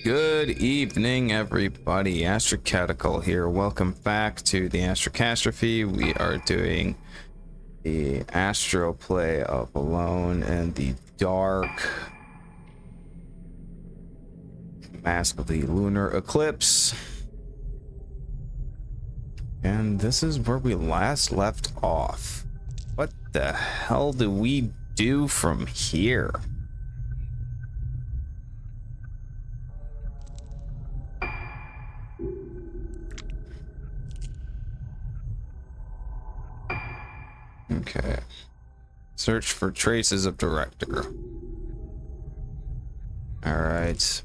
Good evening, everybody. Astrocatical here. Welcome back to the Astrocastrophe. We are doing the Astroplay of Alone in the Dark. Mask of the Lunar Eclipse. And this is where we last left off. What the hell do we do from here? Okay. Search for traces of director. All right.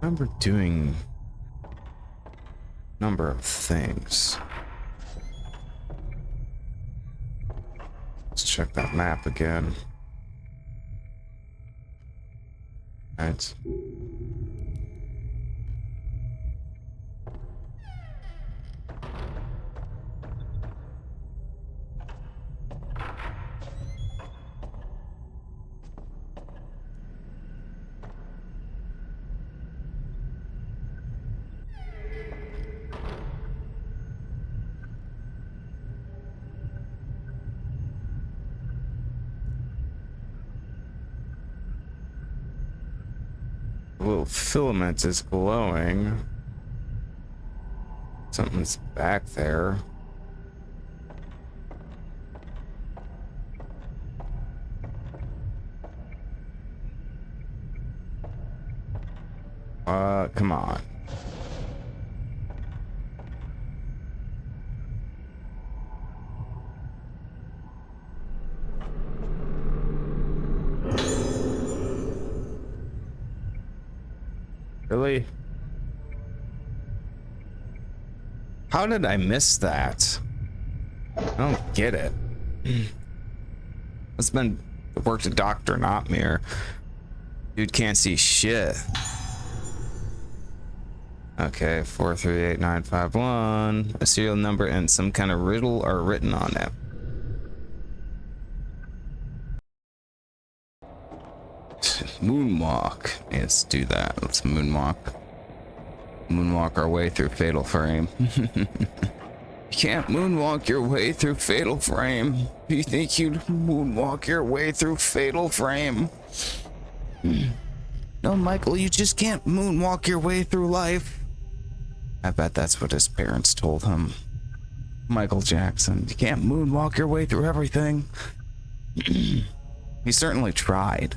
I remember doing a number of things. Let's check that map again. All right. The little filament is glowing. Something's back there. Come on. Really? How did I miss that? I don't get it. It's been worked a doctor, not mirror. Dude can't see shit. Okay, 438951. A serial number and some kind of riddle are written on it. Moonwalk. Let's do that. Let's moonwalk. Moonwalk our way through Fatal Frame. You can't moonwalk your way through Fatal Frame. Do you think you'd moonwalk your way through Fatal Frame? No, Michael, you just can't moonwalk your way through life. I bet that's what his parents told him. Michael Jackson, you can't moonwalk your way through everything. He certainly tried.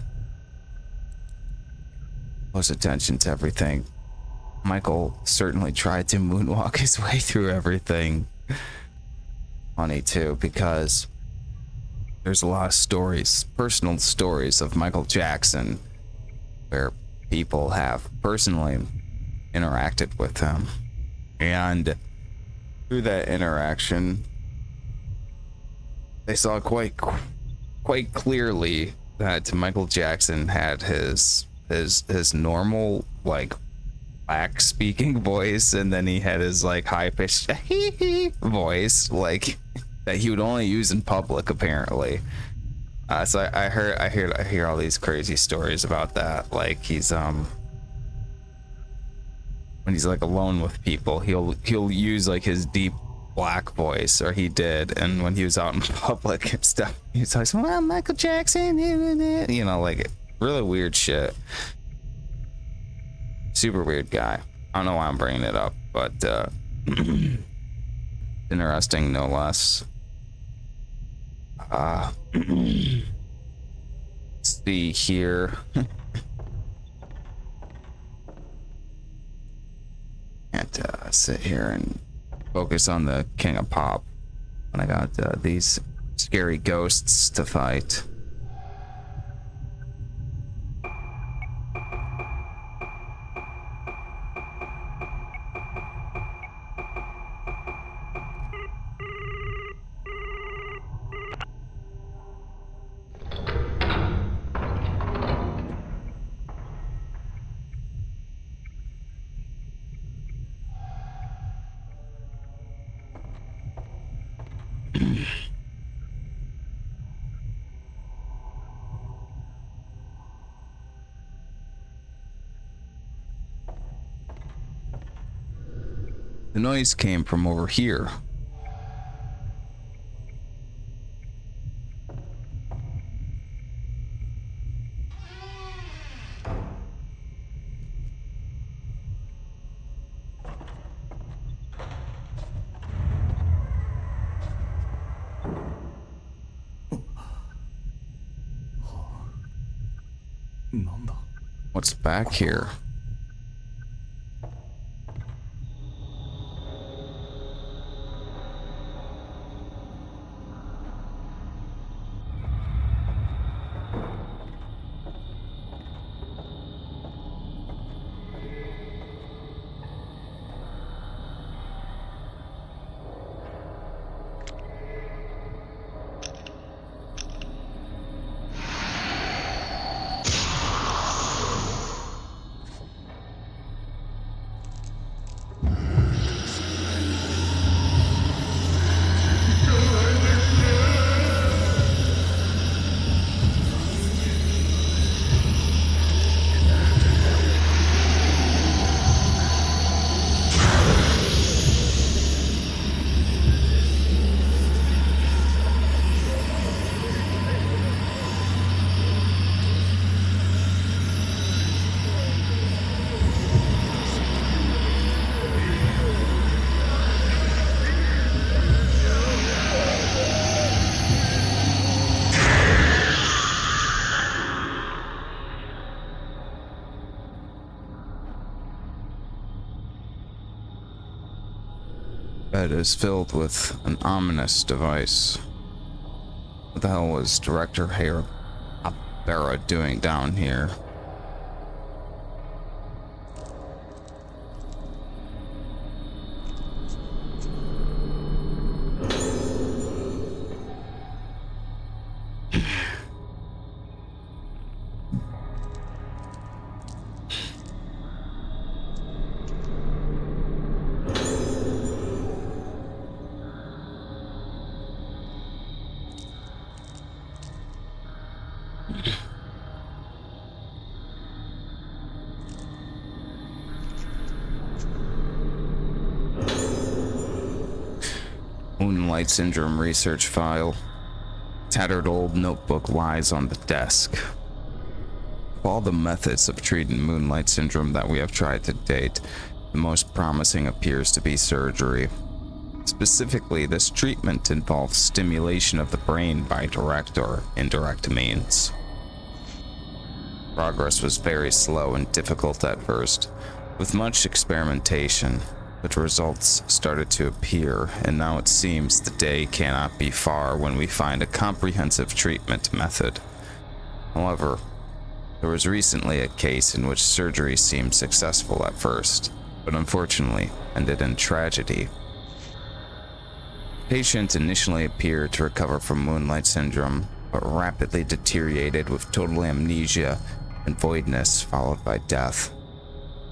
Close attention to everything. Michael certainly tried to moonwalk his way through everything. Funny too, because there's a lot of stories, personal stories of Michael Jackson where people have personally interacted with him. And through that interaction, they saw quite clearly that Michael Jackson had his normal, like, black speaking voice, and then he had his like high-pitched voice, like, that he would only use in public apparently. So I hear all these crazy stories about that. Like, he's when he's like alone with people, he'll use like his deep black voice, or he did, and when he was out in public and stuff, he's like, well, Michael Jackson, you know, like really weird shit. Super weird guy. I don't know why I'm bringing it up, but interesting no less. Let's see here. Can't sit here and focus on the King of Pop. when I got these scary ghosts to fight. The noise came from over here. What's back here? Bed is filled with an ominous device. What the hell was Director Barra doing down here? Moonlight Syndrome research file. Tattered old notebook lies on the desk. Of all the methods of treating Moonlight Syndrome that we have tried to date, the most promising appears to be surgery. Specifically, this treatment involves stimulation of the brain by direct or indirect means. Progress was very slow and difficult at first, with much experimentation, but results started to appear, and now it seems the day cannot be far when we find a comprehensive treatment method. However, there was recently a case in which surgery seemed successful at first, but unfortunately ended in tragedy. The patient initially appeared to recover from Moonlight Syndrome, but rapidly deteriorated with total amnesia and voidness followed by death.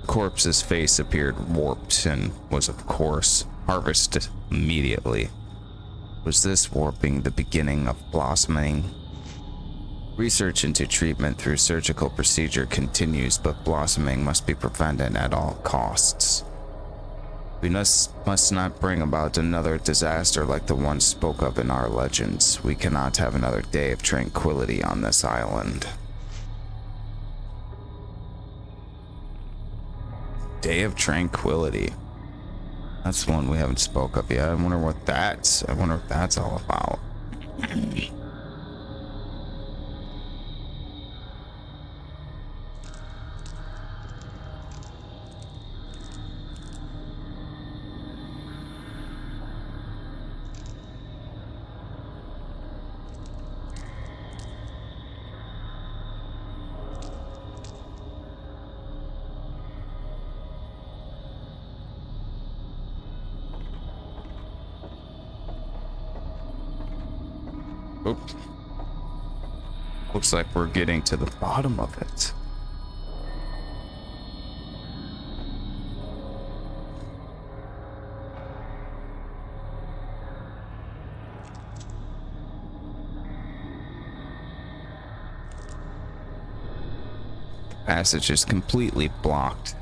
The corpse's face appeared warped and was, of course, harvested immediately. Was this warping the beginning of blossoming? Research into treatment through surgical procedure continues, but blossoming must be prevented at all costs. We must not bring about another disaster like the one spoke of in our legends. We cannot have another day of tranquility on this island. Day of Tranquility. That's one we haven't spoke of yet. I wonder what that's all about. Oops. Looks like we're getting to the bottom of it. The passage is completely blocked.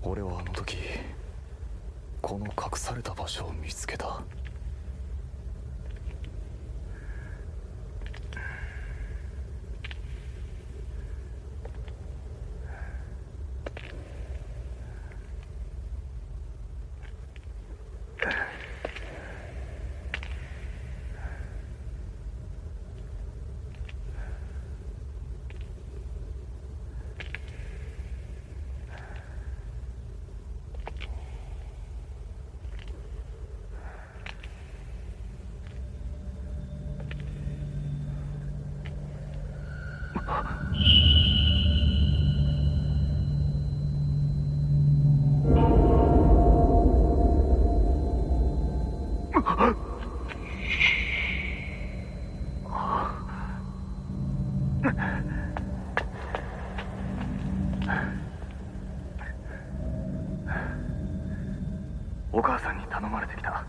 俺はあの時この隠された場所を見つけた。お母さんに頼まれてきた。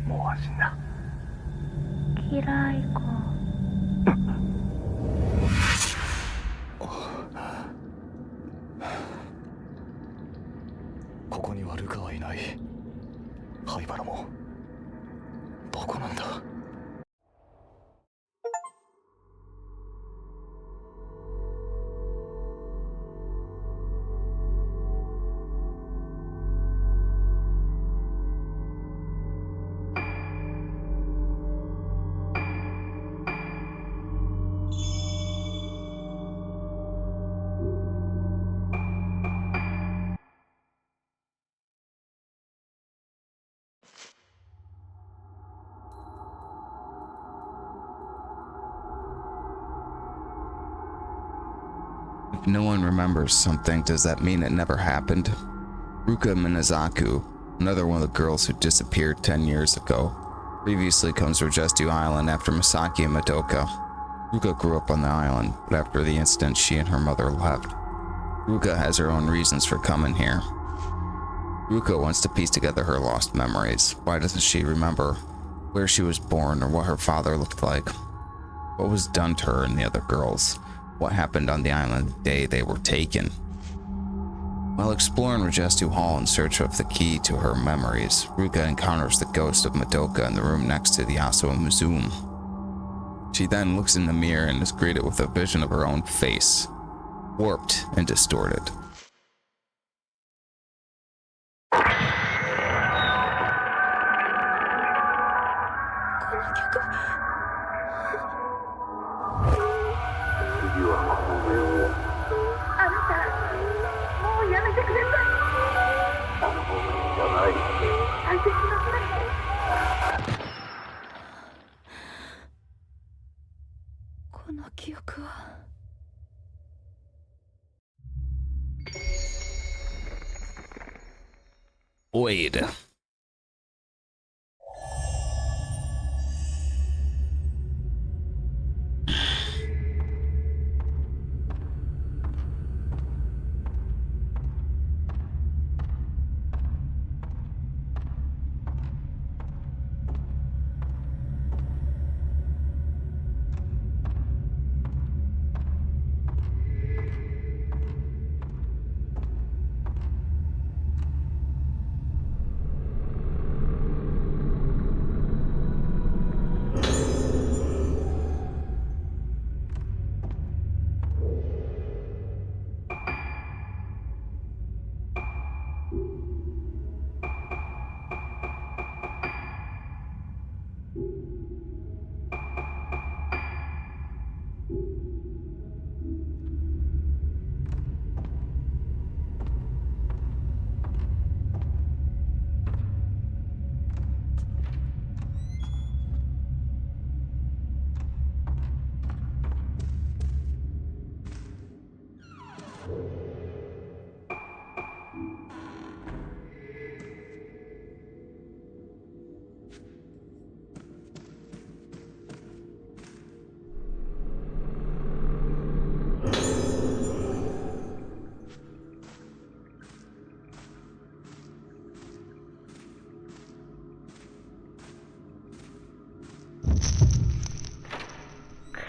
もう安心だ。嫌い子。ここにはルカはいない。灰原も。どこなんだ。If no one remembers something, does that mean it never happened? Ruka Minazaku, another one of the girls who disappeared 10 years ago, previously comes to Rajestu Island after Misaki and Madoka. Ruka grew up on the island, but after the incident, she and her mother left. Ruka has her own reasons for coming here. Ruka wants to piece together her lost memories. Why doesn't she remember where she was born or what her father looked like? What was done to her and the other girls? What happened on the island the day they were taken? While exploring Rajestu Hall in search of the key to her memories, Ruka encounters the ghost of Madoka in the room next to the Aso Museum. She then looks in the mirror and is greeted with a vision of her own face, warped and distorted. Void.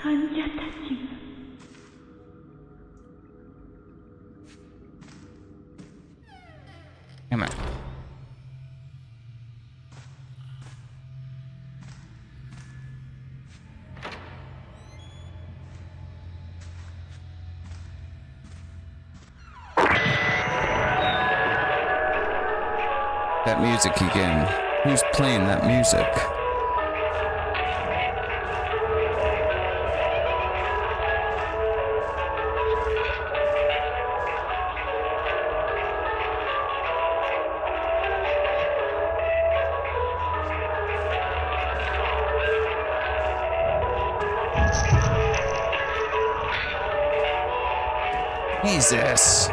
患者たちが Damn it. That music again. Who's playing that music? Jesus.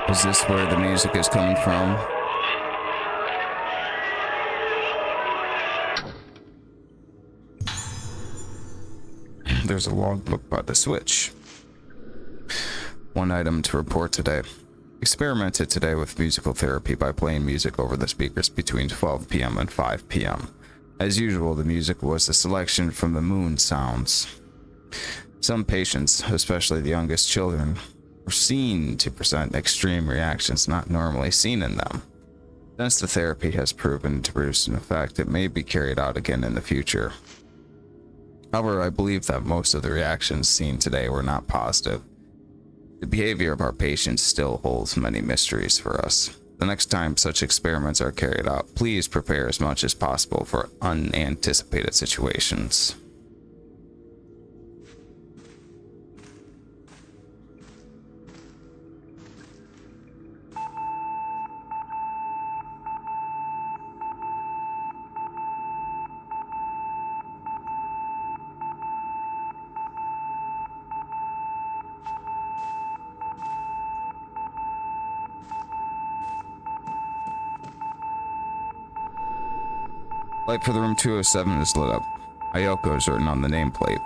Is this where the music is coming from? There's a logbook by the switch. One item to report today. Experimented today with musical therapy by playing music over the speakers between 12 p.m. and 5 p.m. As usual, the music was a selection from the moon sounds. Some patients, especially the youngest children, were seen to present extreme reactions not normally seen in them. Since the therapy has proven to produce an effect, it may be carried out again in the future. However, I believe that most of the reactions seen today were not positive. The behavior of our patients still holds many mysteries for us. The next time such experiments are carried out, please prepare as much as possible for unanticipated situations. Light for the room 207 is lit up. Ayoko is written on the nameplate.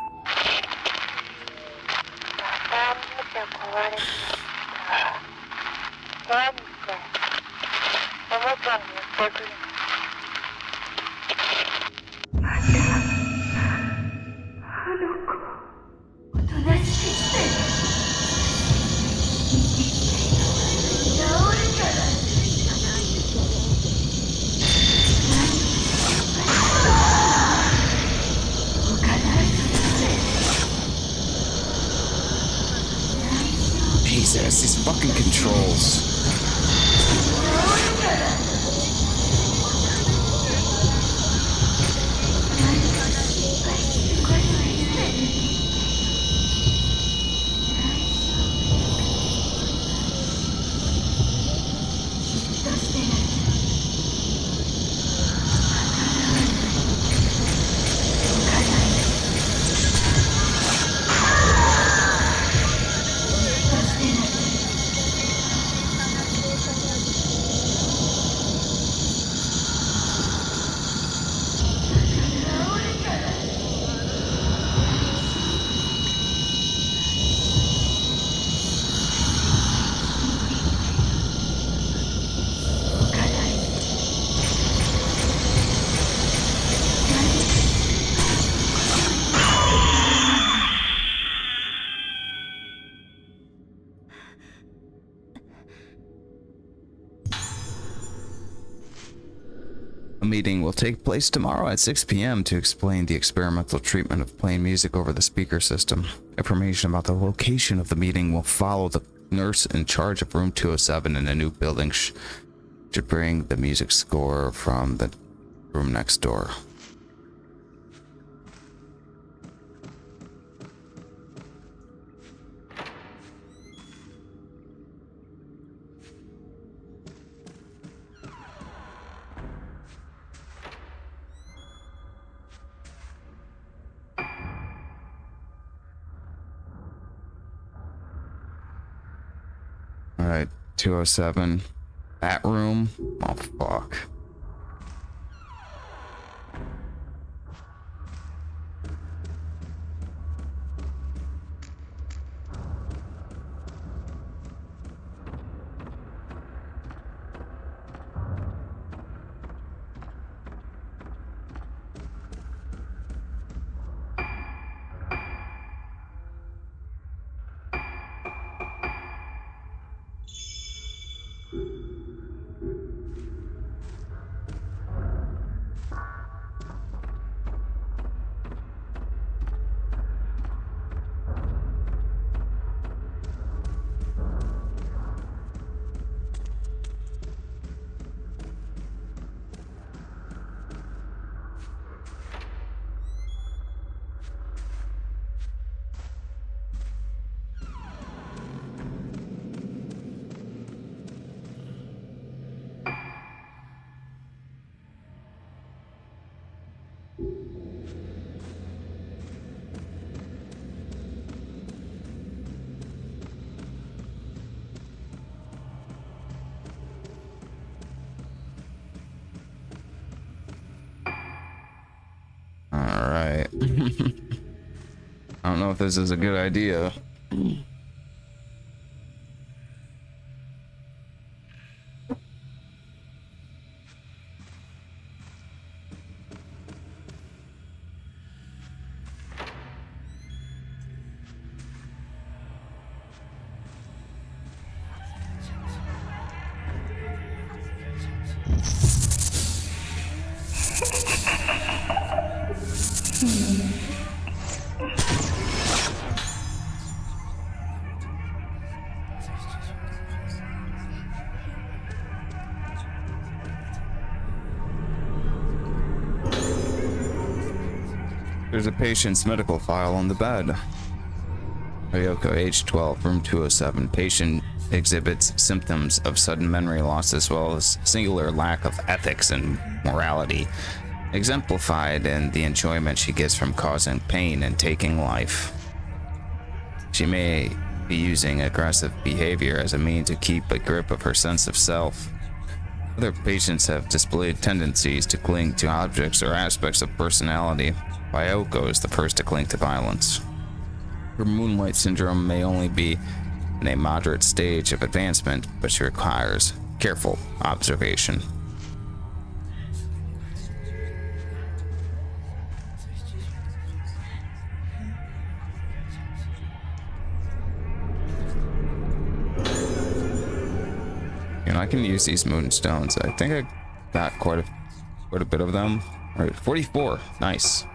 'Cause these fucking controls. A meeting will take place tomorrow at 6 p.m. to explain the experimental treatment of playing music over the speaker system. Information about the location of the meeting will follow. The nurse in charge of room 207 in a new building should bring the music score from the room next door. Alright, 207. That room. Oh, fuck. Alright. I don't know if this is a good idea. There's a patient's medical file on the bed. Ryoko, age 12, room 207. Patient exhibits symptoms of sudden memory loss as well as singular lack of ethics and morality, exemplified in the enjoyment she gets from causing pain and taking life. She may be using aggressive behavior as a means to keep a grip of her sense of self. Other patients have displayed tendencies to cling to objects or aspects of personality. Ryoko is the first to cling to violence. Her moonlight syndrome may only be in a moderate stage of advancement, but she requires careful observation. You know, I can use these moonstones. I think I got quite a bit of them. All right, 44. Nice.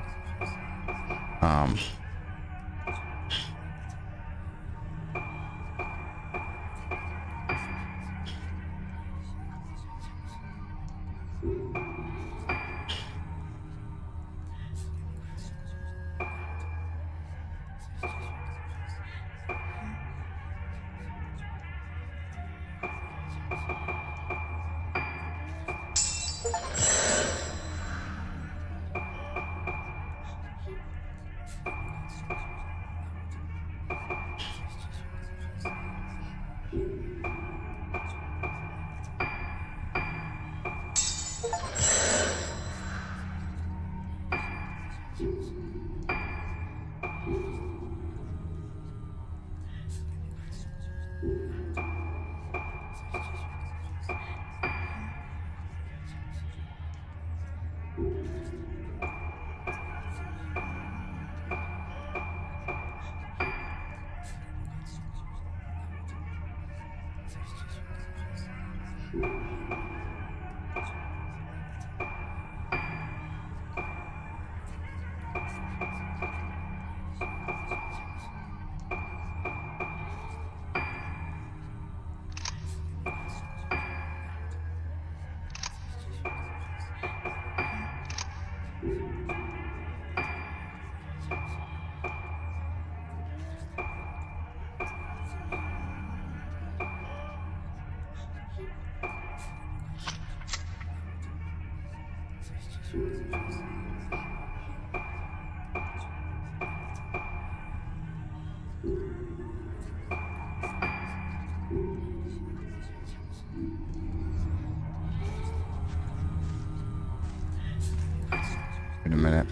a minute.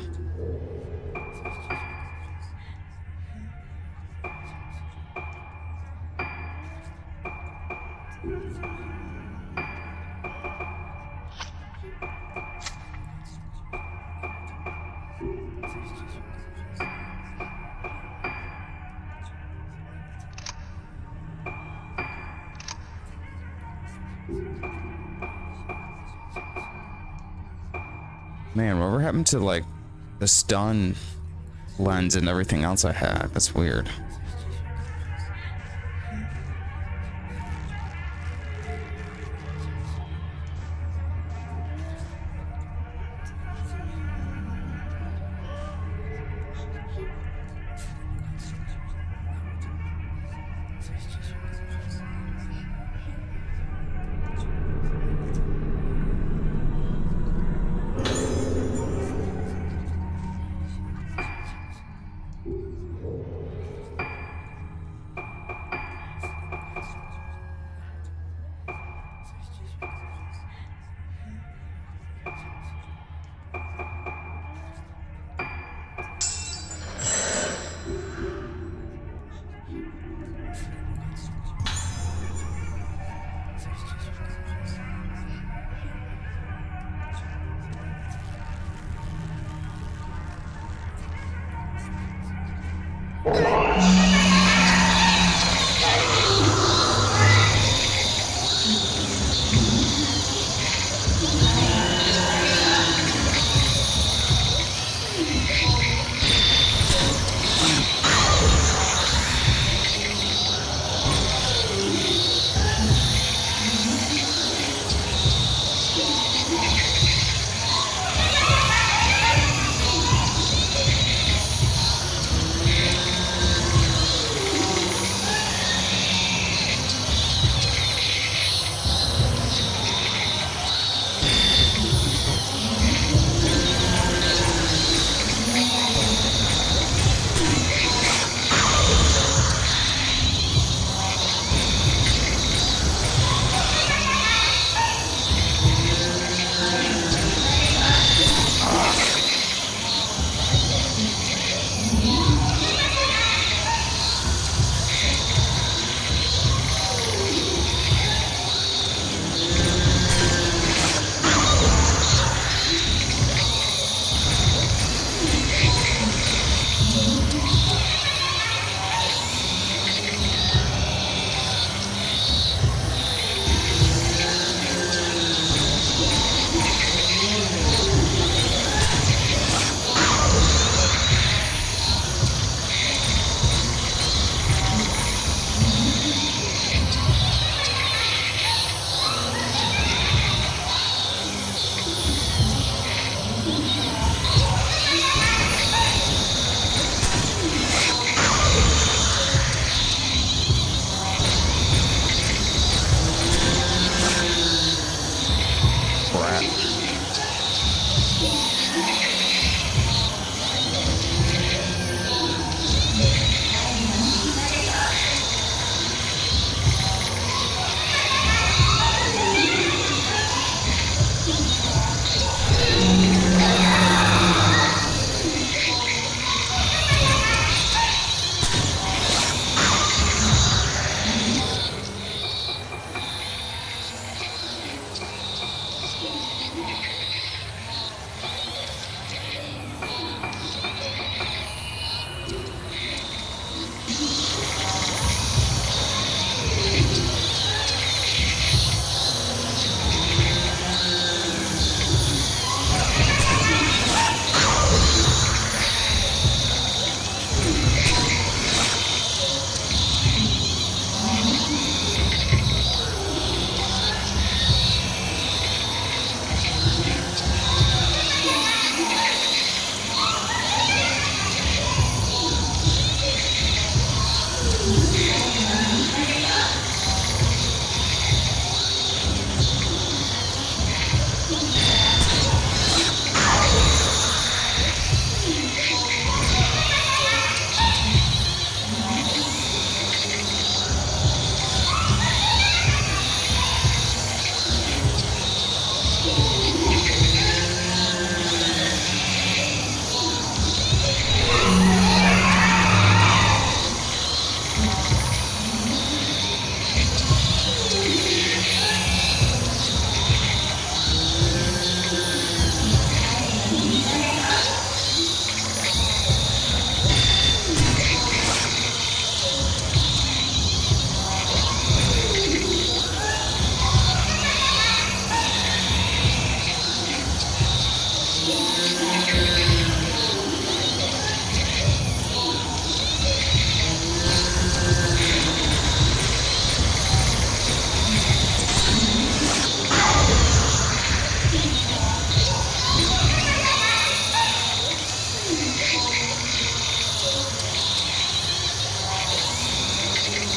Man, whatever happened to like the stun lens and everything else I had? That's weird.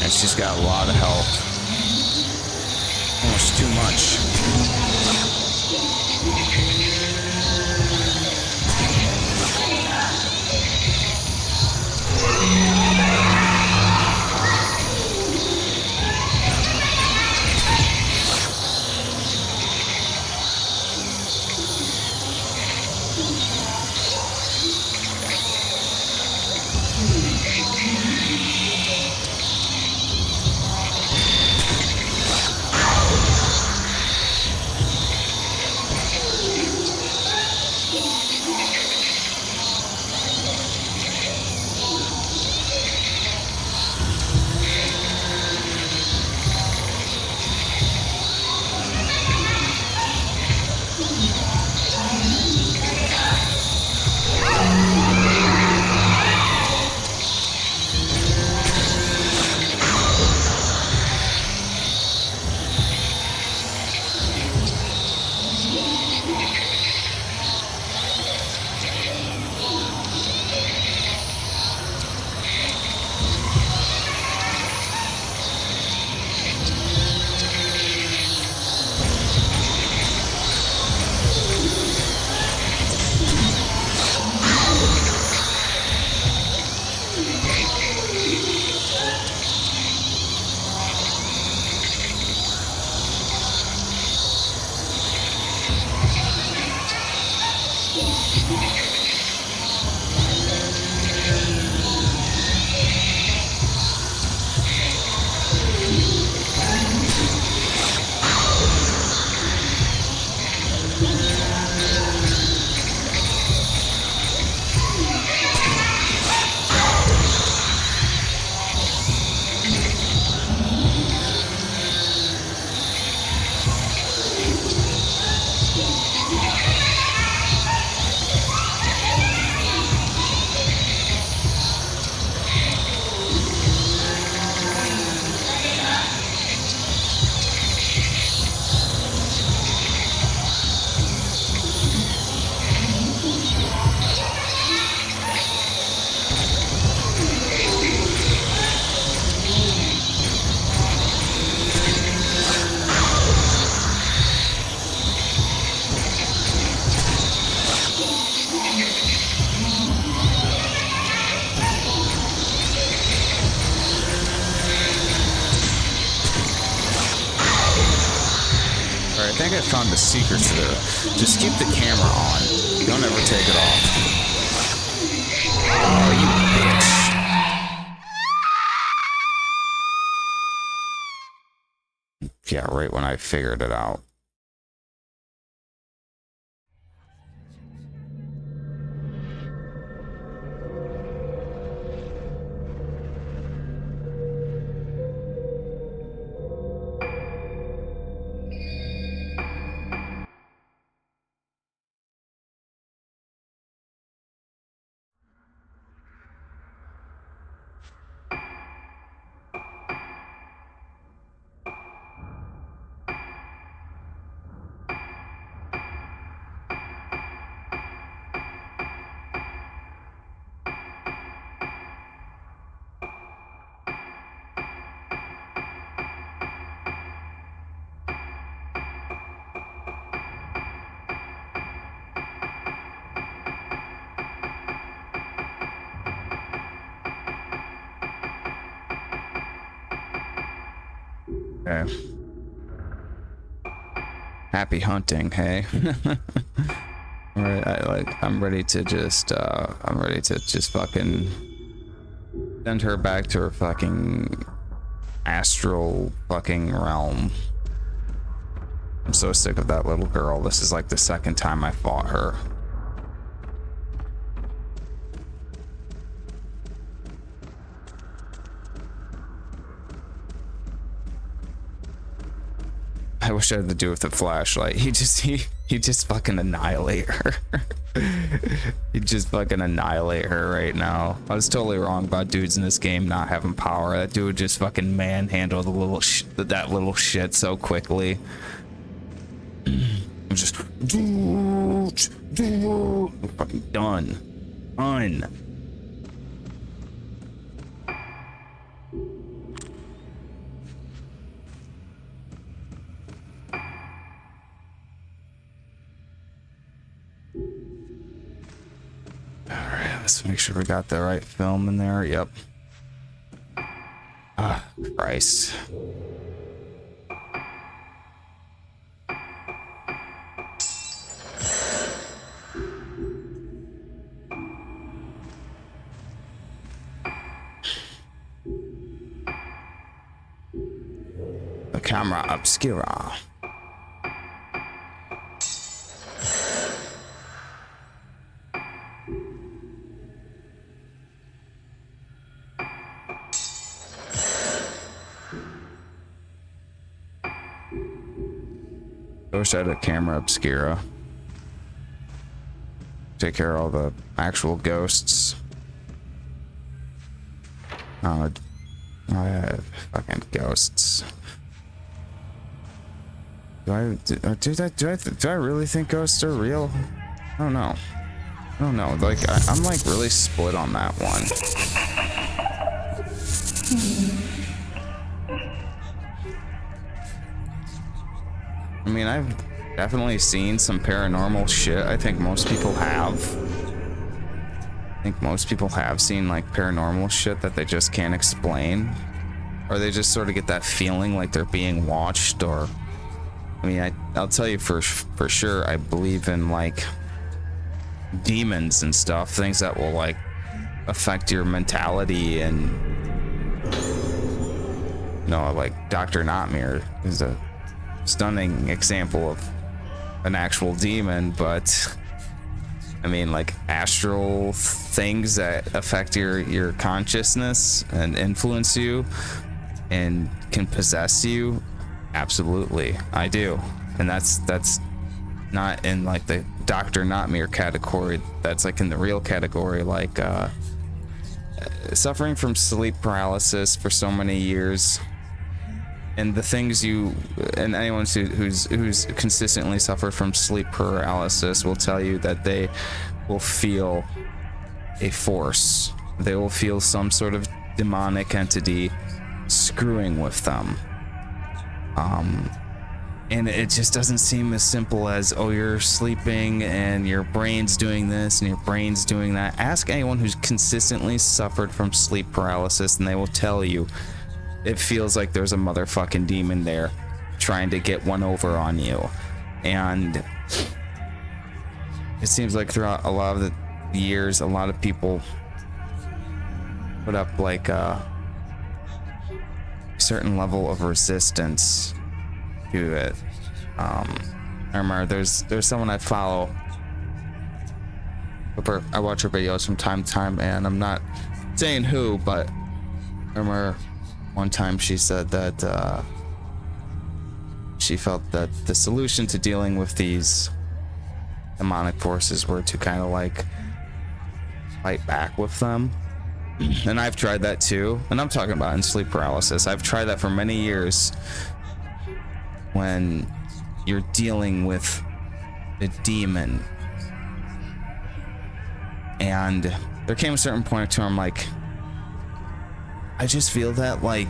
And she's got a lot of health. Almost too much. I think I found the secret to there. Just keep the camera on. Don't ever take it off. Oh, you bitch. Yeah, right when I figured it out. Okay. Happy hunting, hey. Alright, I'm ready to just fucking send her back to her fucking astral fucking realm. I'm so sick of that little girl. This is like the second time I fought her. I wish I had to do with the flashlight. He just fucking annihilate her. He just fucking annihilate her right now. I was totally wrong about dudes in this game not having power. That dude just fucking manhandled that little shit so quickly. I'm just fucking done. sure we got the right film in there. Yep. Ah, Christ. The camera obscura. Ghost out of camera obscura. Take care of all the actual ghosts. Oh, yeah, fucking ghosts. Do I really think ghosts are real? I don't know. I don't know. Like I'm like really split on that one. I mean, I've definitely seen some paranormal shit. I think most people have. I think most people have seen like paranormal shit that they just can't explain. Or they just sort of get that feeling like they're being watched. Or I mean, I'll tell you for sure, I believe in like demons and stuff, things that will like affect your mentality. And you know, like Dr. Notmere is a stunning example of an actual demon. But I mean, like astral things that affect your consciousness and influence you and can possess you, absolutely I do. And that's not in like the Dr. Notmere category. That's like in the real category, like suffering from sleep paralysis for so many years. And the things you and anyone who's consistently suffered from sleep paralysis will tell you that they will feel a force. They will feel some sort of demonic entity screwing with them. And it just doesn't seem as simple as, oh, you're sleeping and your brain's doing this and your brain's doing that. Ask anyone who's consistently suffered from sleep paralysis and they will tell you it feels like there's a motherfucking demon there trying to get one over on you. And it seems like throughout a lot of the years, a lot of people put up like a certain level of resistance to it. I remember there's someone I follow. I watch her videos from time to time, and I'm not saying who, but I remember one time she said that she felt that the solution to dealing with these demonic forces were to kind of like fight back with them. And I've tried that too, and I'm talking about in sleep paralysis. I've tried that for many years. When you're dealing with a demon, and there came a certain point to where I'm like, I just feel that like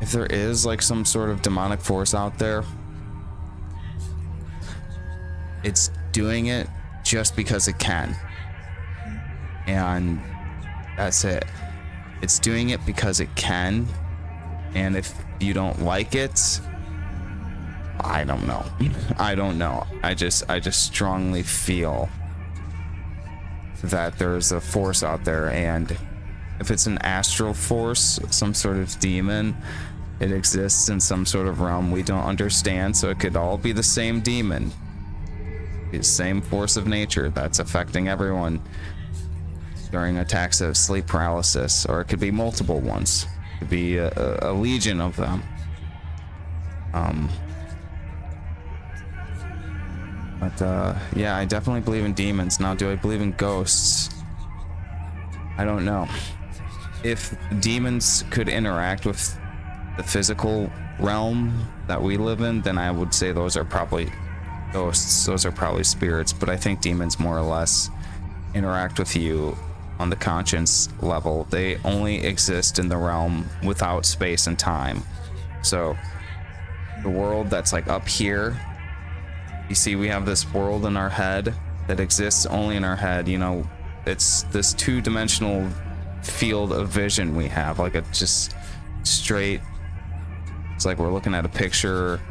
if there is like some sort of demonic force out there, it's doing it just because it can. And that's it. It's doing it because it can. And if you don't like it, I don't know. I don't know. I just strongly feel that there's a force out there, and if it's an astral force, some sort of demon, it exists in some sort of realm we don't understand, so it could all be the same demon, the same force of nature that's affecting everyone during attacks of sleep paralysis, or it could be multiple ones. It could be a legion of them. But yeah, I definitely believe in demons. Now, do I believe in ghosts? I don't know. If demons could interact with the physical realm that we live in, then I would say those are probably ghosts. Those are probably spirits. But I think demons more or less interact with you on the conscience level. They only exist in the realm without space and time. So the world that's like up here, you see we have this world in our head that exists only in our head. You know, it's this two-dimensional field of vision we have, like a just straight, it's like we're looking at a picture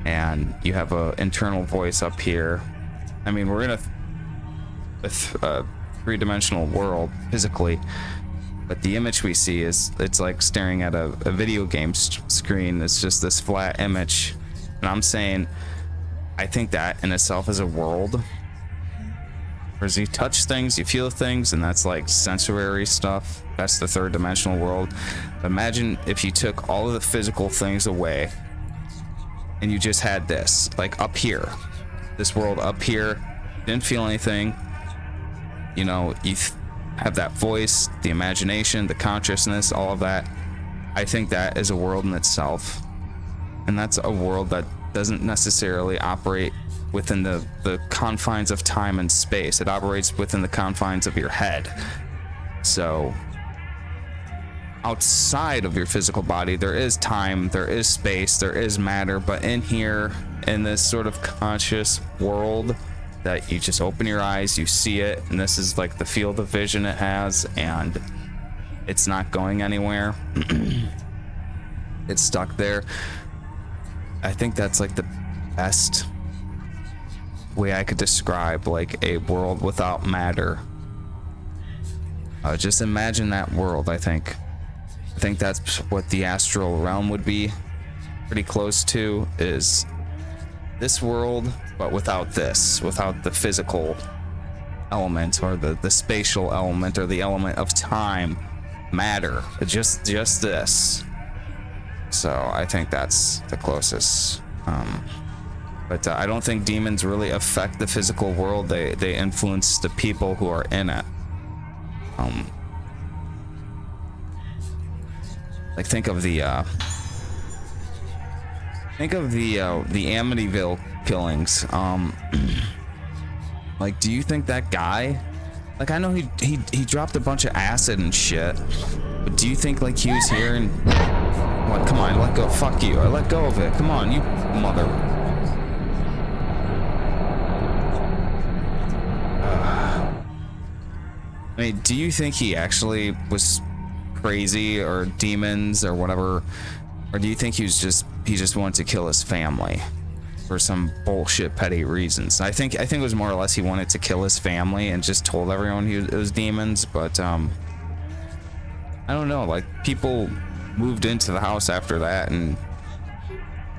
and you have a internal voice up here. I mean, we're in a three-dimensional world physically, but the image we see is, it's like staring at a video game screen. It's just this flat image, and I'm saying I think that in itself is a world. Whereas you touch things, you feel things, and that's like sensory stuff. That's the third dimensional world. But imagine if you took all of the physical things away and you just had this, like up here, this world up here, didn't feel anything. You know, you have that voice, the imagination, the consciousness, all of that. I think that is a world in itself. And that's a world that doesn't necessarily operate within the confines of time and space. It operates within the confines of your head. So outside of your physical body, there is time, there is space, there is matter, but in here, in this sort of conscious world that you just open your eyes, you see it, and this is like the field of vision it has, and it's not going anywhere. It's stuck there. I think that's like the best way I could describe like a world without matter. Just imagine that world. I think that's what the astral realm would be pretty close to, is this world, but without this, without the physical element or the spatial element or the element of time, matter, just this. So I think that's the closest. But I don't think demons really affect the physical world. They influence the people who are in it. Like think of the Amityville killings. Like, do you think that guy? Like, I know he dropped a bunch of acid and shit, but do you think like he was here and what? Come on, let go. Fuck you. I let go of it. Come on, you mother. I mean, do you think he actually was crazy or demons or whatever, or do you think he just wanted to kill his family for some bullshit petty reasons? I think it was more or less he wanted to kill his family and just told everyone it was demons. But I don't know. Like, people moved into the house after that, and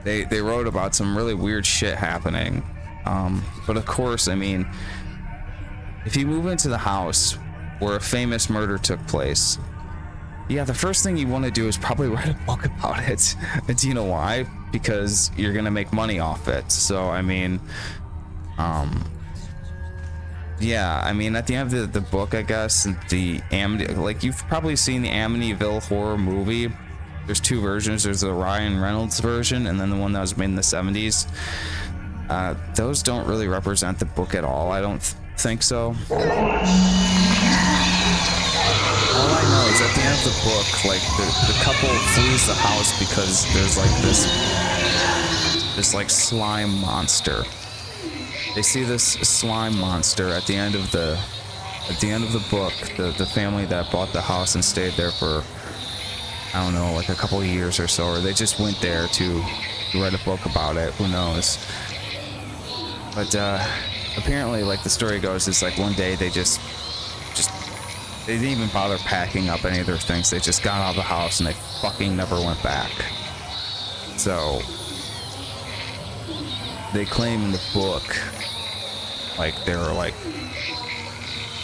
they wrote about some really weird shit happening. But of course, I mean, if you move into the house where a famous murder took place, yeah, the first thing you want to do is probably write a book about it. And do you know why? Because you're gonna make money off it. So I mean, yeah, I mean, at the end of the book, I guess, like, you've probably seen the Amityville horror movie. There's two versions. There's the Ryan Reynolds version, and then the one that was made in the 70s. Those don't really represent the book at all. I don't think so. All I know is at the end of the book, like, the couple flees the house because there's like this like slime monster. They see this slime monster at the end of the book. The family that bought the house and stayed there for, I don't know, like a couple of years or so, or they just went there to write a book about it. Who knows? But apparently, like the story goes, it's like one day they just they didn't even bother packing up any of their things. They just got out of the house and they fucking never went back. So they claim in the book, like, they were like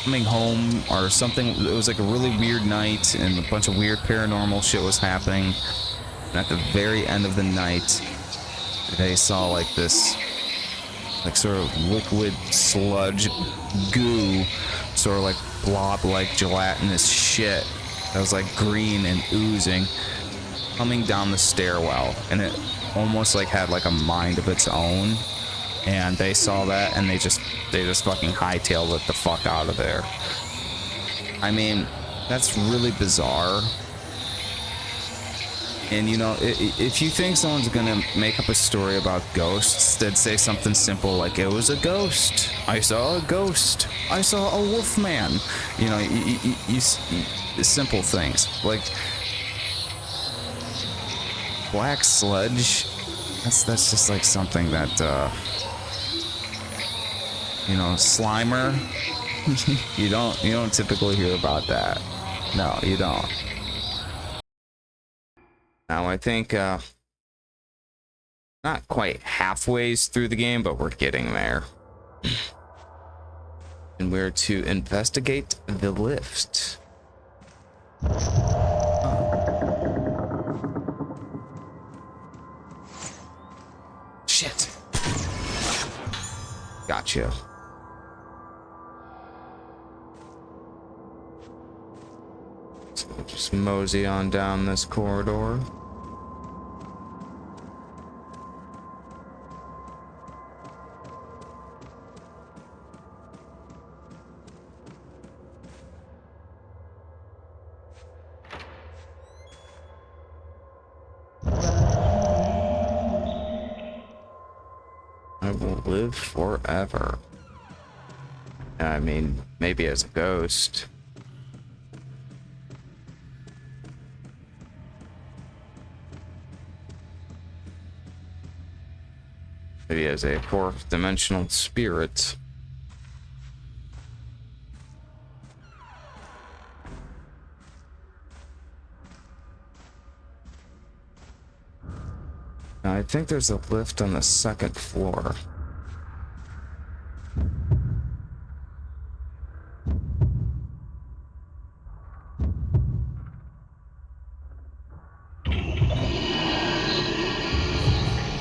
coming home or something. It was like a really weird night and a bunch of weird paranormal shit was happening. And at the very end of the night, they saw like this, like, sort of liquid sludge goo, sort of like blob, like gelatinous shit that was like green and oozing, coming down the stairwell, and it almost like had like a mind of its own. And they saw that and they just fucking hightailed it the fuck out of there. I mean, that's really bizarre. And you know, if you think someone's gonna make up a story about ghosts, they'd say something simple like, it was a ghost. I saw a ghost. I saw a wolf man. You know, simple things. Like, black sludge, that's just like something that, you know, Slimer, you don't typically hear about that. No, you don't. Now, I think, not quite halfway through the game, but we're getting there. And we're to investigate the lift. Shit. Gotcha. So we'll just mosey on down this corridor. I will live forever. I mean, maybe as a ghost. Maybe as a fourth dimensional spirit. Now, I think there's a lift on the second floor.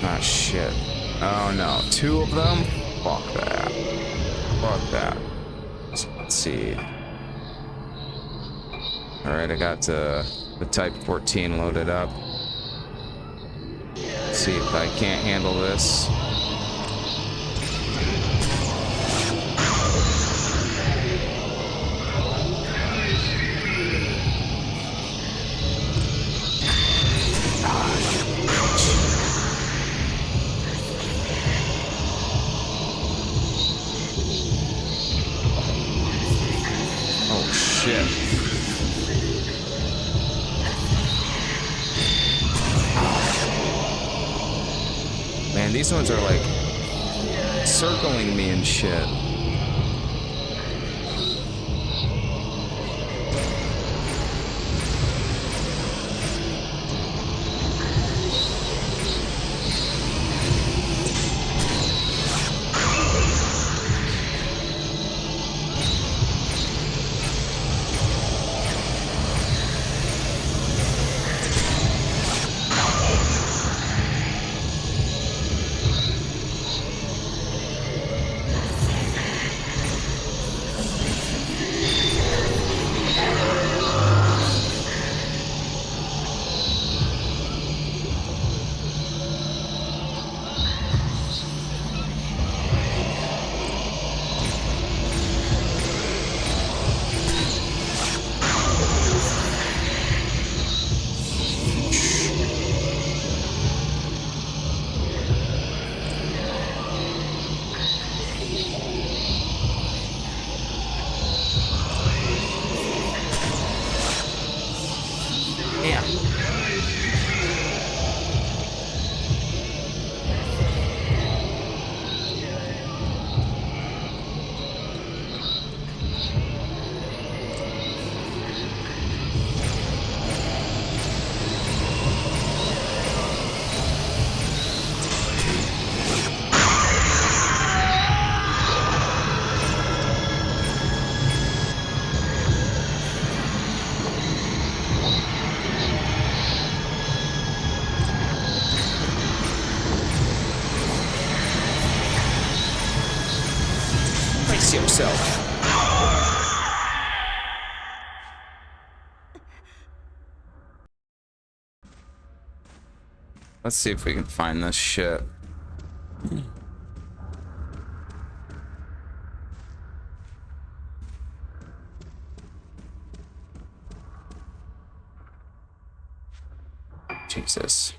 Ah, shit. Oh no, two of them? Fuck that. Fuck that. So, let's see. Alright, I got the Type 14 loaded up. Let's see if I can't handle this. Oh shit. Man, these ones are like circling me and shit. Brace yourself. Let's see if we can find this shit. Jesus.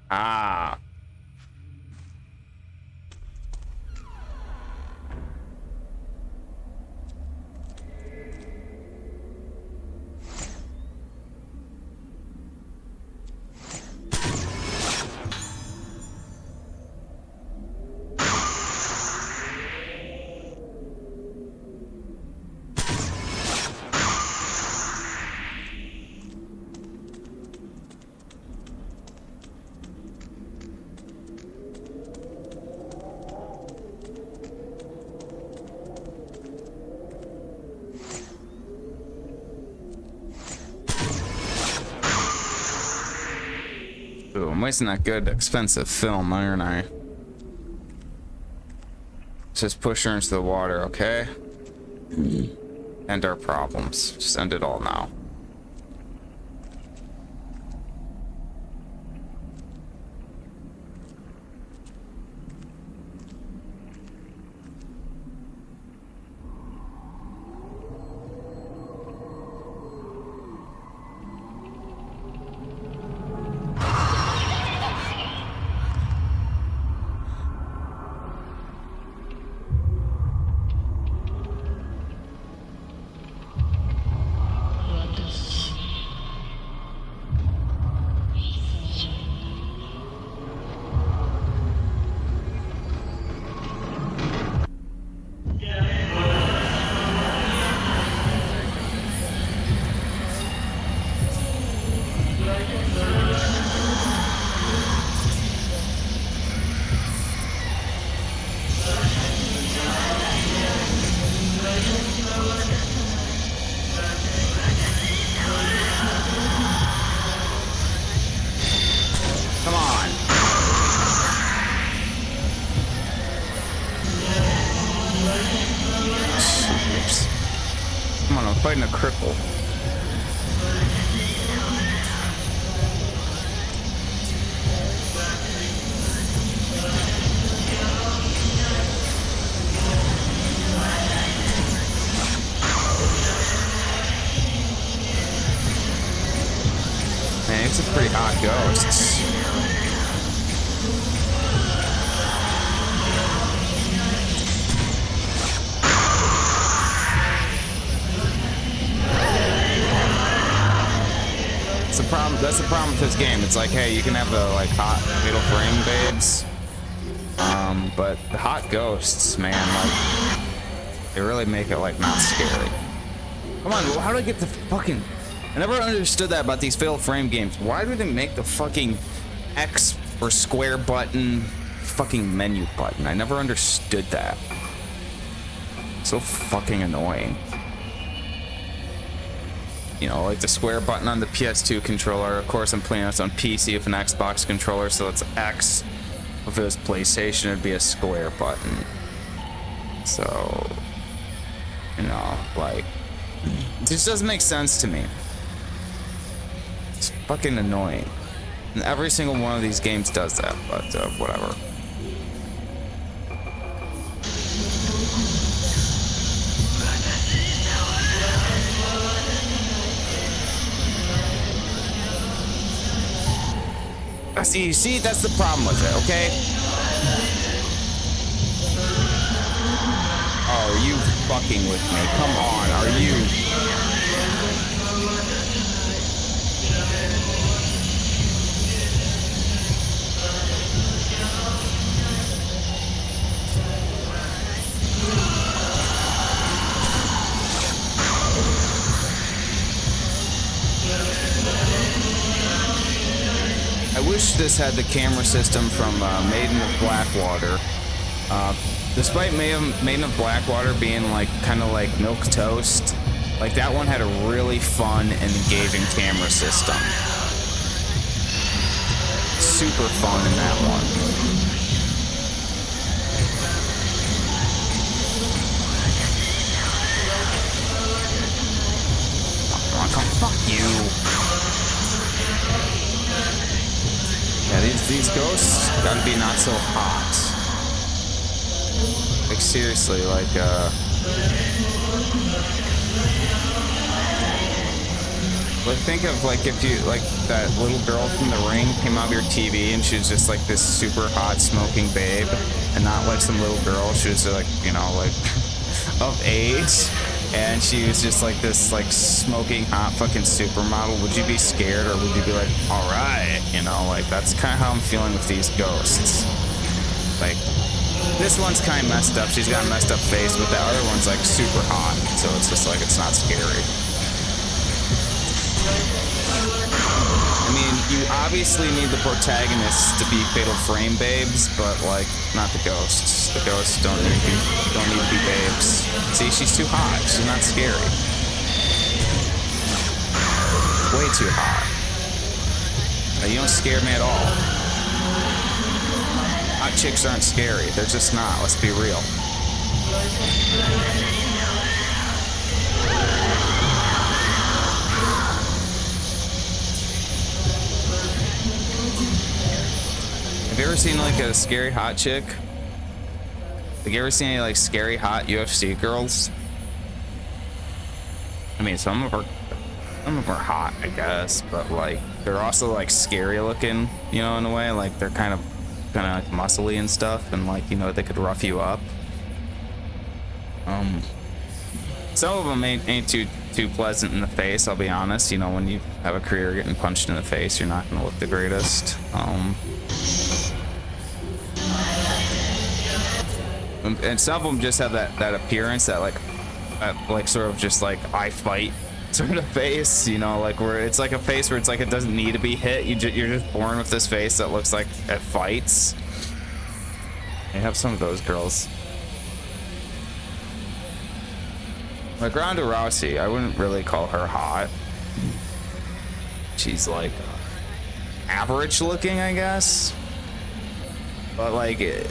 Ah. Ooh, I'm wasting that good, expensive film, aren't I? Just push her into the water, okay? End our problems. Just end it all now. Come on. Jeez. Come on, I'm fighting a cripple. Man, it's a pretty hot ghost. That's the problem with this game. It's like, hey, you can have the like hot fatal frame babes, but the hot ghosts, man, like they really make it like not scary. Come on, how do I get the fucking? I never understood that about these fatal frame games. Why do they make the fucking X or square button fucking menu button? I never understood that. So fucking annoying. You know, like the square button on the PS2 controller. Of course, I'm playing this on PC with an Xbox controller, so it's X. If it was PlayStation, it'd be a square button. So, you know, like, it just doesn't make sense to me. It's fucking annoying. And every single one of these games does that, but whatever. See, that's the problem with it, okay? Oh, are you fucking with me? Come on, are you? wish this had the camera system from Maiden of Blackwater. Despite Maiden of Blackwater being like kind of like milk toast, like that one had a really fun and engaging camera system. Super fun in that one. Come fuck you. Yeah, these ghosts gotta be not so hot. Like seriously, like think of like if you like that little girl from The Ring came out of your TV and she was just like this super hot smoking babe, and not like some little girl. She was like, you know, like of age. And she was just like this like smoking hot fucking supermodel. Would you be scared, or would you be like, all right, you know, like that's kind of how I'm feeling with these ghosts. Like this one's kind of messed up. She's got a messed up face, but the other one's like super hot. So it's just like, it's not scary. I mean, you obviously need the protagonists to be Fatal Frame babes, but like not the ghosts. The ghosts don't need to be babes. See, she's too hot. She's not scary. Way too hot. You don't scare me at all. Hot chicks aren't scary. They're just not. Let's be real. Have you ever seen like a scary hot chick? Like, you ever seen any like scary hot UFC girls? I mean, some of them are hot, I guess, but like they're also like scary looking, you know, in a way. Like they're kind of like muscly and stuff, and like, you know, they could rough you up. Some of them ain't too pleasant in the face, I'll be honest. You know, when you have a career getting punched in the face, you're not gonna look the greatest. And some of them just have that appearance, that like sort of just like I fight sort of face, you know, like where it's like a face where it's like it doesn't need to be hit. You're just born with this face that looks like it fights. You have some of those girls. Like Ronda Rousey, I wouldn't really call her hot. She's like average looking, I guess. But like it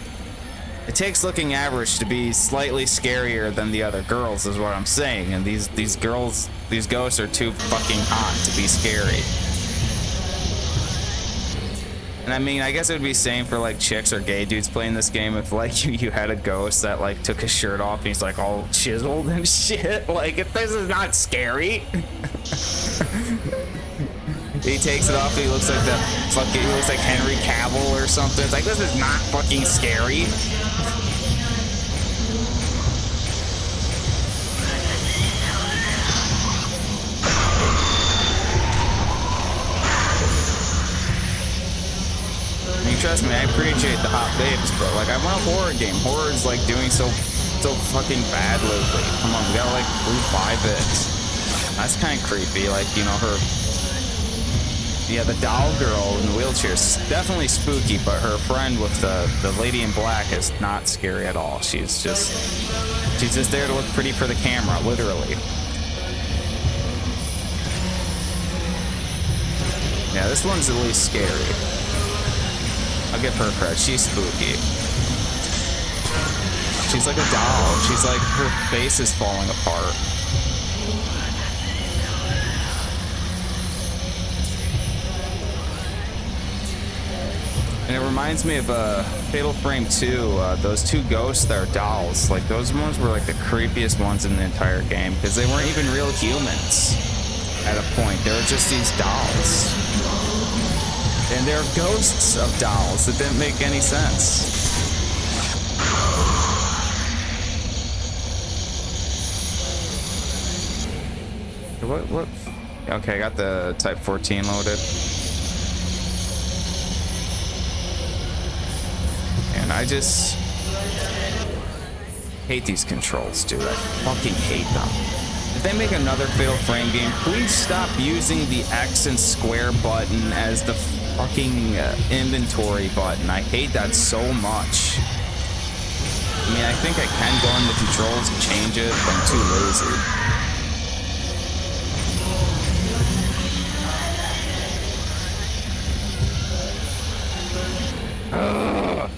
takes looking average to be slightly scarier than the other girls, is what I'm saying. And these ghosts are too fucking hot to be scary. And I mean, I guess it would be same for like chicks or gay dudes playing this game. If like you had a ghost that like took his shirt off and he's like all chiseled and shit, like if this is not scary. He takes it off and he looks like he looks like Henry Cavill or something. It's like, this is not fucking scary. I mean, trust me, I appreciate the hot babes, but like I want a horror game. Horror is like doing so fucking bad lately. Come on, we gotta like revive it. That's kind of creepy. Like, you know, yeah, the doll girl in the wheelchair is definitely spooky, but her friend with the lady in black is not scary at all. She's just there to look pretty for the camera, literally. Yeah, this one's at least scary. I'll give her credit. She's spooky. She's like a doll. She's like, her face is falling apart. And it reminds me of Fatal Frame 2, those two ghosts that are dolls. Like, those ones were like the creepiest ones in the entire game, because they weren't even real humans at a point. They were just these dolls. And they're ghosts of dolls. It didn't make any sense. What? Okay, I got the Type 14 loaded. And I just hate these controls, dude. I fucking hate them. If they make another Fatal Frame game, please stop using the X and square button as the fucking inventory button. I hate that so much. I mean, I think I can go in the controls and change it, but I'm too lazy. Ugh.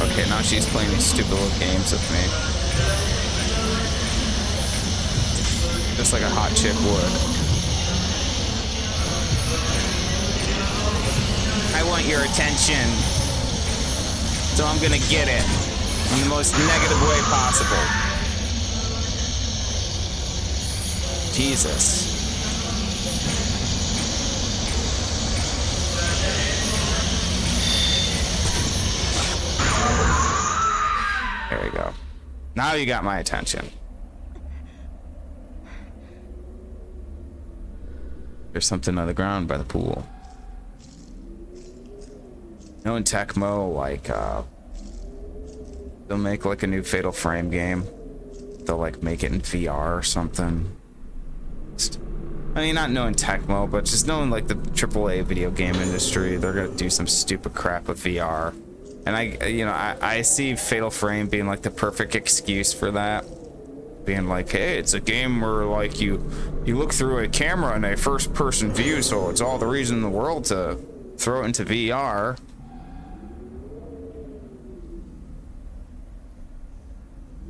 Okay, now she's playing these stupid little games with me. Just like a hot chick would. I want your attention. So I'm gonna get it. In the most negative way possible. Jesus. There we go. Now you got my attention. There's something on the ground by the pool. You know, in Tecmo, like, they'll make like a new Fatal Frame game. They'll like make it in VR or something. I mean, not knowing Tecmo, but just knowing like the AAA video game industry, they're gonna do some stupid crap with VR. And I see Fatal Frame being like the perfect excuse for that. Being like, hey, it's a game where like you look through a camera in a first person view, so it's all the reason in the world to throw it into VR.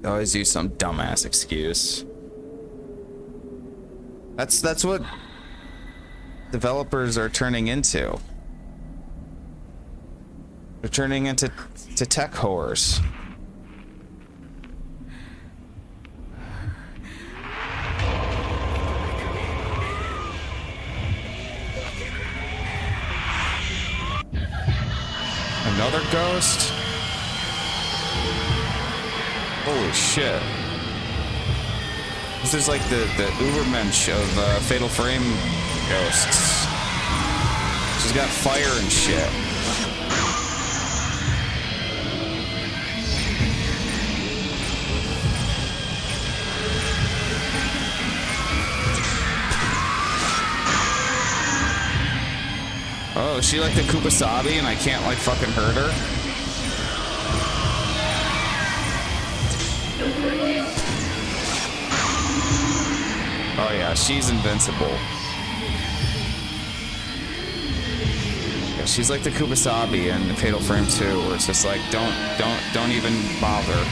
They always use some dumbass excuse. That's what developers are turning into. They're turning into tech whores. Another ghost? Holy shit. This is like the Ubermensch of Fatal Frame ghosts. She's got fire and shit. Oh, is she like the Kubasabi and I can't like fucking hurt her? Oh yeah, she's invincible. Yeah, she's like the Kubasabi in Fatal Frame 2, where it's just like don't even bother.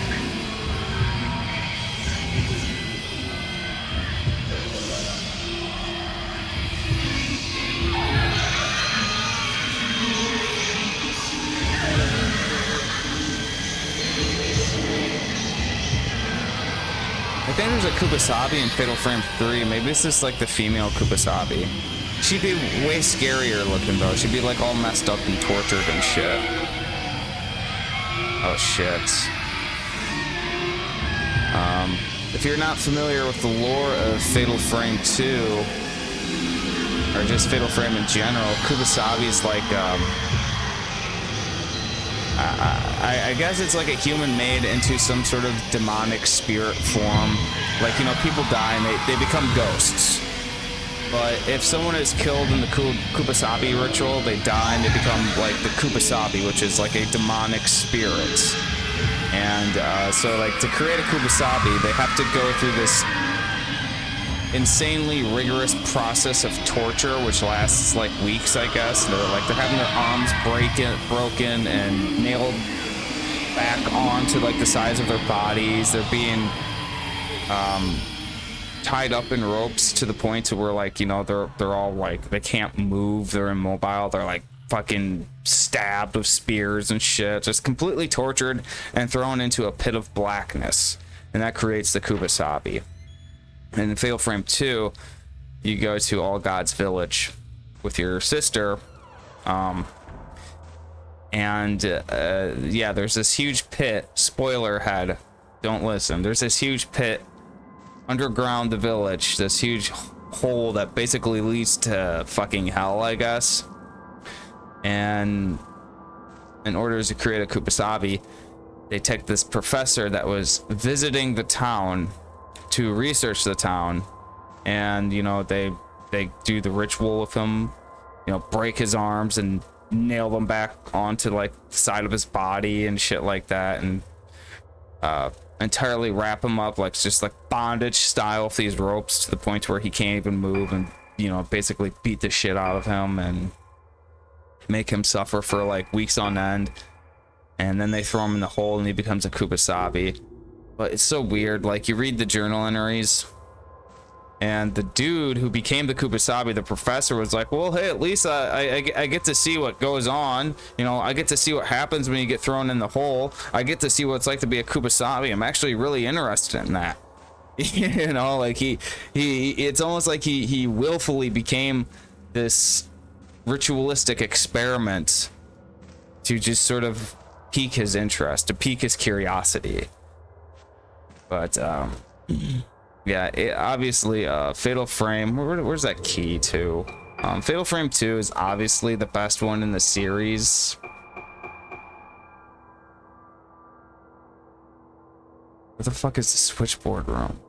I think there's a Kubasabi in Fatal Frame 3. Maybe this is like the female Kubasabi. She'd be way scarier looking though. She'd be like all messed up and tortured and shit. Oh shit. If you're not familiar with the lore of Fatal Frame 2, or just Fatal Frame in general, Kubasabi is like, I guess it's like a human made into some sort of demonic spirit form. Like, you know, people die and they become ghosts. But if someone is killed in the Kubasabi ritual, they die and they become like the Kubasabi, which is like a demonic spirit. And so like to create a Kubasabi, they have to go through this insanely rigorous process of torture, which lasts like weeks, I guess. They're having their arms broken and nailed back onto like the sides of their bodies. They're being tied up in ropes to the point to where, like, you know, they're all like, they can't move, they're immobile, they're like fucking stabbed with spears and shit, just completely tortured and thrown into a pit of blackness, and that creates the Kubasabi. And in Fatal Frame 2, you go to All God's Village with your sister, yeah, there's this huge pit. Spoiler ahead, don't listen. There's this huge pit underground the village, this huge hole that basically leads to fucking hell, I guess. And in order to create a Kupasabi, they take this professor that was visiting the town to research the town, and you know they do the ritual with him, you know, break his arms and nail them back onto like the side of his body and shit like that, and entirely wrap him up like just like bondage style with these ropes to the point where he can't even move, and you know, basically beat the shit out of him and make him suffer for like weeks on end. And then they throw him in the hole and he becomes a Kupasabi. But it's so weird, like you read the journal entries and the dude who became the Kupasabi, the professor, was like, well, hey, at least I get to see what goes on. You know, I get to see what happens when you get thrown in the hole. I get to see what it's like to be a Kupasabi. I'm actually really interested in that. You know, like he it's almost like he willfully became this ritualistic experiment to just sort of pique his interest, to pique his curiosity. But yeah, it obviously Fatal Frame, where's that key to? Fatal Frame 2 is obviously the best one in the series. Where the fuck is the switchboard room?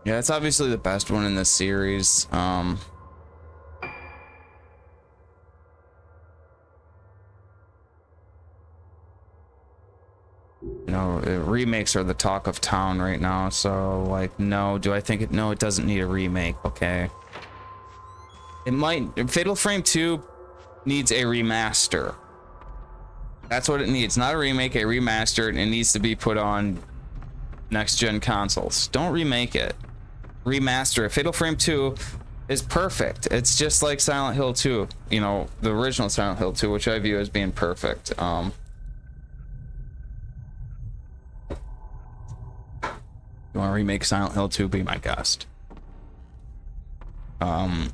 Yeah, it's obviously the best one in the series. You know, remakes are the talk of town right now, so like, no, do I think it? No, it doesn't need a remake. Okay, it might. Fatal Frame 2 needs a remaster. That's what it needs. Not a remake, a remaster. And it needs to be put on next gen consoles. Don't remake it, remaster it. Fatal Frame 2 is perfect. It's just like Silent Hill 2, you know, the original Silent Hill 2, which I view as being perfect. You want to remake Silent Hill 2? Be my guest. Man.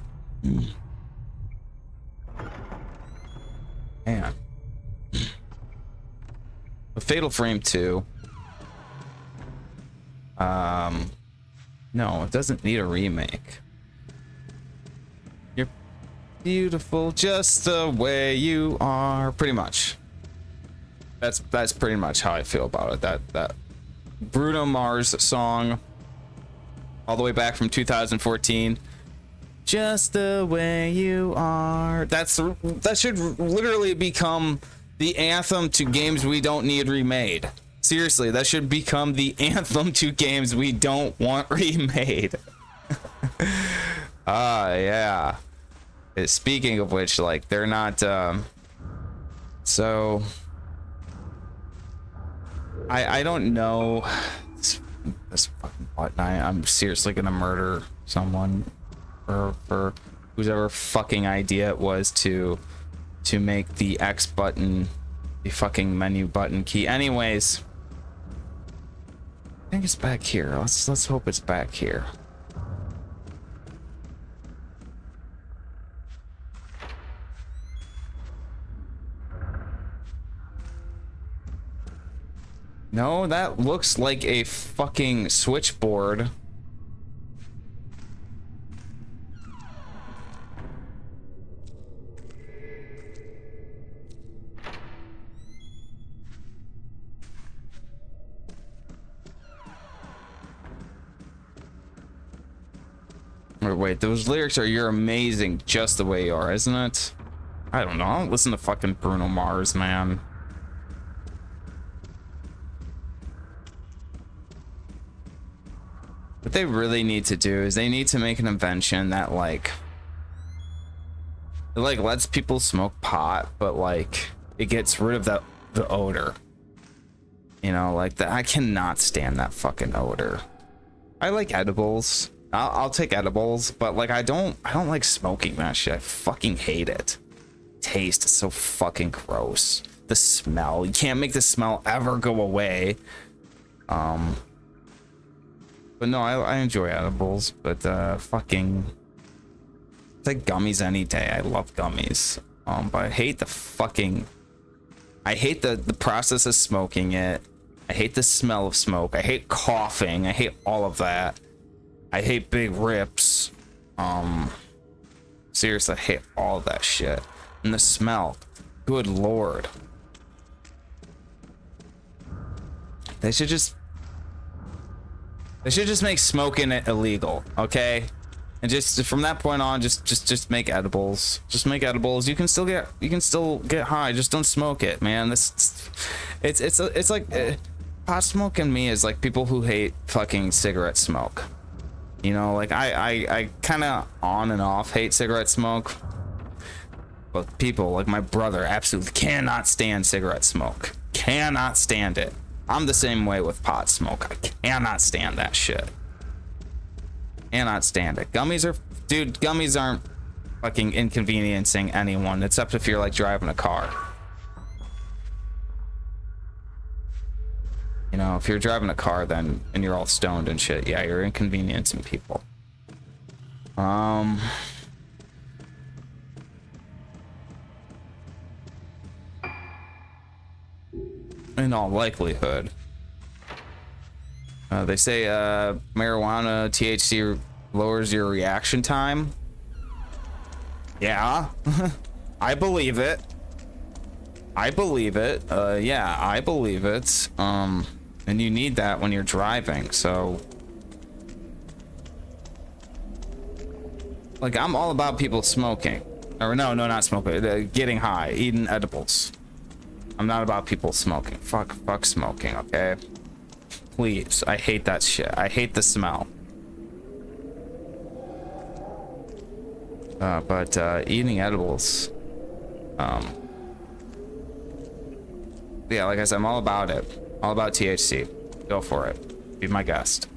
The Fatal Frame 2. No, it doesn't need a remake. You're beautiful just the way you are. Pretty much. That's pretty much how I feel about it. That Bruno Mars song, all the way back from 2014. Just the way you are. That should literally become the anthem to games we don't need remade. Seriously, that should become the anthem to games we don't want remade. Yeah. Speaking of which, like, they're not, so I don't know. This fucking button, I'm seriously gonna murder someone for whoever fucking idea it was to make the X button the fucking menu button key. Anyways, I think it's back here. Let's hope it's back here. No, that looks like a fucking switchboard. Wait, those lyrics are "You're amazing just the way you are," isn't it? I don't know. I don't listen to fucking Bruno Mars, man. What they really need to do is they need to make an invention that like lets people smoke pot, but like it gets rid of the odor. You know, like I cannot stand that fucking odor. I like edibles. I'll take edibles, but like I don't like smoking that shit. I fucking hate it. Taste is so fucking gross. The smell, you can't make the smell ever go away. But no, I enjoy edibles, but fucking Take gummies any day. I love gummies. But I hate the fucking... I hate the process of smoking it. I hate the smell of smoke. I hate coughing. I hate all of that. I hate big rips. Seriously, I hate all of that shit. And the smell. Good lord. They should just make smoking it illegal, okay? And just from that point on, just make edibles. Just make edibles. You can still get high. Just don't smoke it, man. It's like pot smoke and me is like people who hate fucking cigarette smoke. You know, like I kind of on and off hate cigarette smoke, but people like my brother absolutely cannot stand cigarette smoke. Cannot stand it. I'm the same way with pot smoke. I cannot stand that shit. Cannot stand it. Gummies are, dude, gummies aren't fucking inconveniencing anyone, except if you're like driving a car. You know, if you're driving a car then and you're all stoned and shit, yeah, you're inconveniencing people. In all likelihood. They say marijuana THC lowers your reaction time. Yeah. I believe it. I believe it. Yeah, I believe it. And you need that when you're driving, so like I'm all about people smoking. Or no, not smoking, getting high, eating edibles. I'm not about people smoking. Fuck smoking, okay? Please, I hate that shit. I hate the smell. But eating edibles, yeah, like I said, I'm all about it. All about THC. Go for it. Be my guest.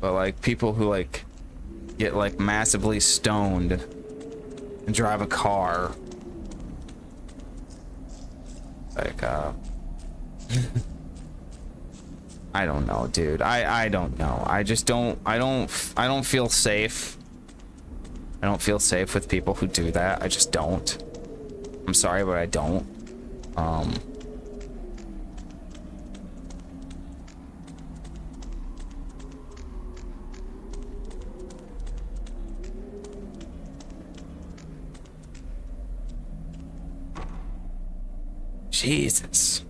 But like people who like get like massively stoned and drive a car, like I don't know, dude. I don't know. I just don't feel safe. I don't feel safe with people who do that. I just don't. I'm sorry, but I don't. Jesus.